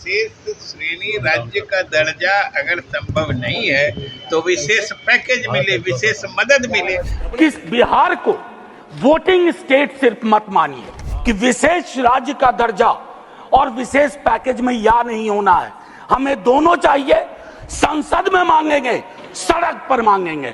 विशेष श्रेणी राज्य का दर्जा अगर संभव नहीं है तो विशेष पैकेज मिले, विशेष मदद मिले। किस बिहार को वोटिंग स्टेट सिर्फ मत मानिए कि विशेष राज्य का दर्जा और विशेष पैकेज में या नहीं होना है, हमें दोनों चाहिए। संसद में मांगेंगे, सड़क पर मांगेंगे।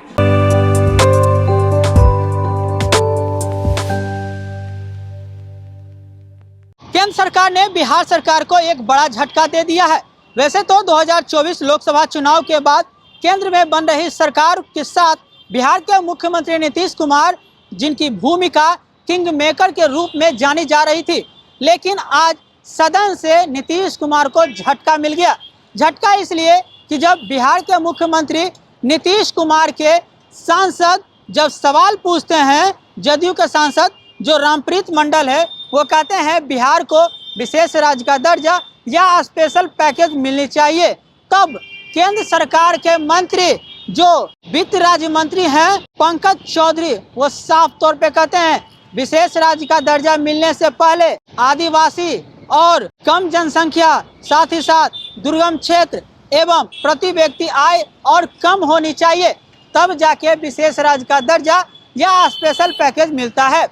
केंद्र सरकार ने बिहार सरकार को एक बड़ा झटका दे दिया है। वैसे तो 2024 लोकसभा चुनाव के बाद केंद्र में बन रही सरकार के साथ बिहार के मुख्यमंत्री नीतीश कुमार, जिनकी भूमिका किंग मेकर के रूप में जानी जा रही थी, लेकिन आज सदन से नीतीश कुमार को झटका मिल गया। झटका इसलिए कि जब बिहार के मुख्यमंत्री नीतीश कुमार के सांसद जब सवाल पूछते हैं, जदयू के सांसद जो रामप्रीत मंडल है, वो कहते हैं बिहार को विशेष राज्य का दर्जा या स्पेशल पैकेज मिलनी चाहिए, तब केंद्र सरकार के मंत्री जो वित्त राज्य मंत्री हैं पंकज चौधरी, वो साफ तौर पे कहते हैं विशेष राज्य का दर्जा मिलने से पहले आदिवासी और कम जनसंख्या, साथ ही साथ दुर्गम क्षेत्र एवं प्रति व्यक्ति आय और कम होनी चाहिए, तब जाके विशेष राज्य का दर्जा या स्पेशल पैकेज मिलता है।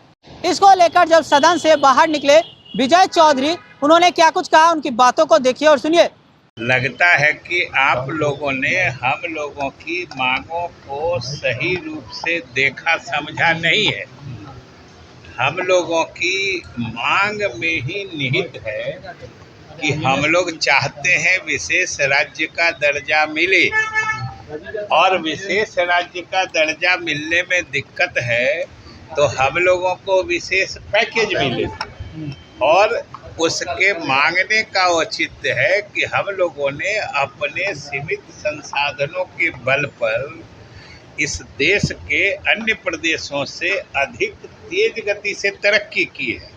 इसको लेकर जब सदन से बाहर निकले विजय चौधरी, उन्होंने क्या कुछ कहा, उनकी बातों को देखिए और सुनिए। लगता है कि आप लोगों ने हम लोगों की मांगों को सही रूप से देखा समझा नहीं है। हम लोगों की मांग में ही निहित है कि हम लोग चाहते हैं विशेष राज्य का दर्जा मिले, और विशेष राज्य का दर्जा मिलने में दिक्कत है तो हम लोगों को विशेष पैकेज मिले, और उसके मांगने का औचित्य है कि हम लोगों ने अपने सीमित संसाधनों के बल पर इस देश के अन्य प्रदेशों से अधिक तेज गति से तरक्की की है,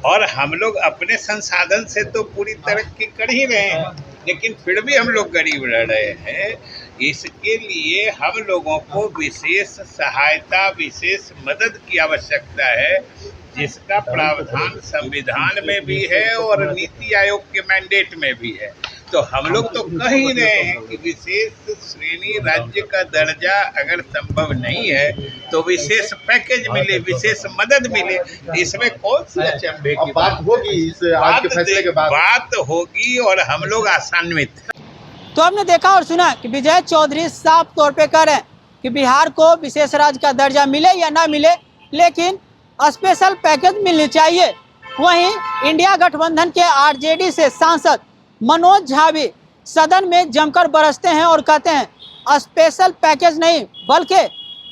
और हम लोग अपने संसाधन से तो पूरी तरक्की कर ही रहे हैं, लेकिन फिर भी हम लोग गरीब रह रहे हैं। इसके लिए हम लोगों को विशेष सहायता, विशेष मदद की आवश्यकता है, जिसका प्रावधान संविधान में भी है और नीति आयोग के मैंडेट में भी है। तो हम लोग तो कह ही रहे हैं कि विशेष श्रेणी राज्य का दर्जा अगर संभव नहीं है तो विशेष पैकेज मिले, विशेष मदद मिले। इसमें कौन सी अचंभे की बात होगी? इस आज के फैसले के बाद बात होगी और हम लोग आशान्वित। तो हमने देखा और सुना कि विजय चौधरी साफ तौर पे कह रहे हैं कि बिहार को विशेष राज्य का दर्जा मिले या ना मिले, लेकिन स्पेशल पैकेज मिलनी चाहिए। वहीं इंडिया गठबंधन के आरजेडी से सांसद मनोज झा भी सदन में जमकर बरसते हैं और कहते हैं स्पेशल पैकेज नहीं बल्कि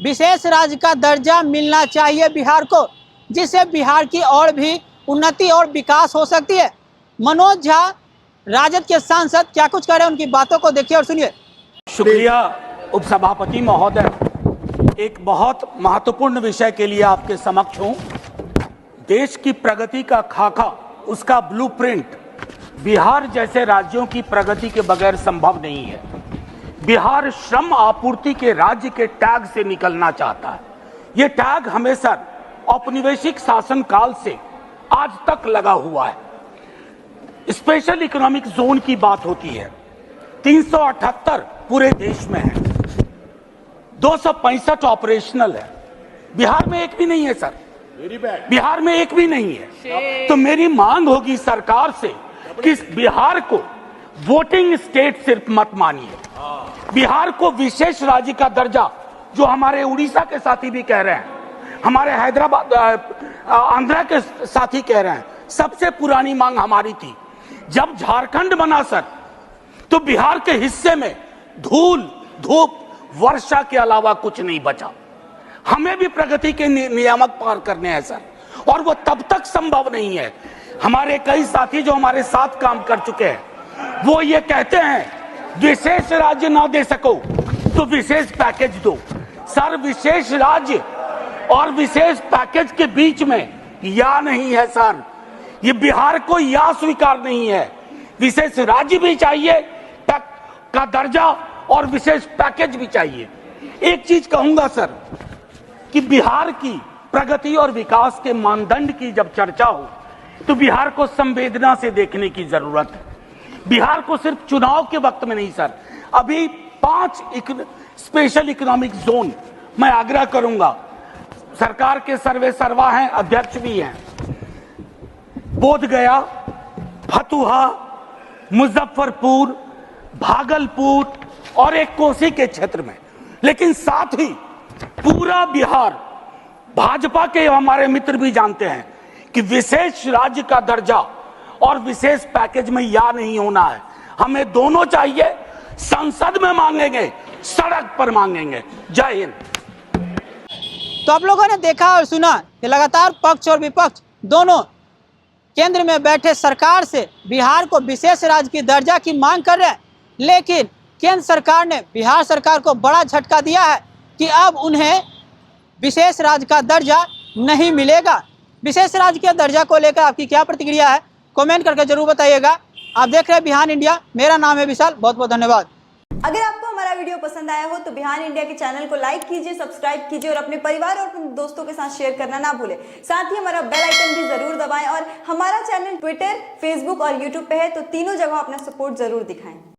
विशेष राज्य का दर्जा मिलना चाहिए बिहार को, जिससे बिहार की और भी उन्नति और विकास हो सकती है। मनोज झा राजद के सांसद क्या कुछ कह रहे हैं, उनकी बातों को देखिए और सुनिए। शुक्रिया उपसभापति महोदय। एक बहुत महत्वपूर्ण विषय के लिए आपके समक्ष हूं। देश की प्रगति का खाका, उसका ब्लूप्रिंट बिहार जैसे राज्यों की प्रगति के बगैर संभव नहीं है। बिहार श्रम आपूर्ति के राज्य के टैग से निकलना चाहता है। ये टैग हमेशा औपनिवेशिक शासन काल से आज तक लगा हुआ है। स्पेशल इकोनॉमिक जोन की बात होती है, 378 पूरे देश में है, 265 ऑपरेशनल है। बिहार में एक भी नहीं है सर, बिहार में एक भी नहीं है। तो मेरी मांग होगी सरकार से कि बिहार को वोटिंग स्टेट सिर्फ मत मानिए, बिहार को विशेष राज्य का दर्जा, जो हमारे उड़ीसा के साथी भी कह रहे हैं, हमारे हैदराबाद आंध्रा के साथी कह रहे हैं। सबसे पुरानी मांग हमारी थी, जब झारखंड बना सर, तो बिहार के हिस्से में धूल, धूप, वर्षा के अलावा कुछ नहीं बचा। हमें भी प्रगति के नियामक पार करने हैं सर, और वो तब तक संभव नहीं है। हमारे कई साथी जो हमारे साथ काम कर चुके हैं, वो ये कहते हैं विशेष राज्य ना दे सको तो विशेष पैकेज दो। सर, विशेष राज्य और विशेष पैकेज के बीच में या नहीं है सर। ये बिहार को या स्वीकार नहीं है। विशेष राज्य भी चाहिए का दर्जा और विशेष पैकेज भी चाहिए। एक चीज कहूंगा सर कि बिहार की प्रगति और विकास के मानदंड की जब चर्चा हो तो बिहार को संवेदना से देखने की जरूरत है। बिहार को सिर्फ चुनाव के वक्त में नहीं सर, अभी 5 स्पेशल इकोनॉमिक जोन मैं आग्रह करूंगा, सरकार के सर्वे सर्वा हैं, अध्यक्ष भी हैं, बोधगया, फतुहा, मुजफ्फरपुर, भागलपुर और एक कोसी के क्षेत्र में, लेकिन साथ ही पूरा बिहार, भाजपा के हमारे मित्र भी जानते हैं कि विशेष राज्य का दर्जा और विशेष पैकेज में या नहीं होना है, हमें दोनों चाहिए। संसद में मांगेंगे, सड़क पर मांगेंगे। जय हिंद। तो आप लोगों ने देखा और सुना कि लगातार पक्ष और विपक्ष दोनों केंद्र में बैठे सरकार से बिहार को विशेष राज्य की दर्जा की मांग कर रहे हैं, लेकिन केंद्र सरकार ने बिहार सरकार को बड़ा झटका दिया है कि अब उन्हें विशेष राज्य का दर्जा नहीं मिलेगा। विशेष राज्य के दर्जा को लेकर आपकी क्या प्रतिक्रिया है, कमेंट करके जरूर बताइएगा। आप देख रहे हैं बिहान इंडिया, मेरा नाम है विशाल, बहुत बहुत धन्यवाद। अगर आपको हमारा वीडियो पसंद आया हो तो बिहान इंडिया के चैनल को लाइक कीजिए, सब्सक्राइब कीजिए और अपने परिवार और अपने दोस्तों के साथ शेयर करना ना भूलें। साथ ही हमारा बेल आइकन भी जरूर दबाएं और हमारा चैनल ट्विटर, फेसबुक और यूट्यूब पे है, तो तीनों जगह अपना सपोर्ट जरूर दिखाएं।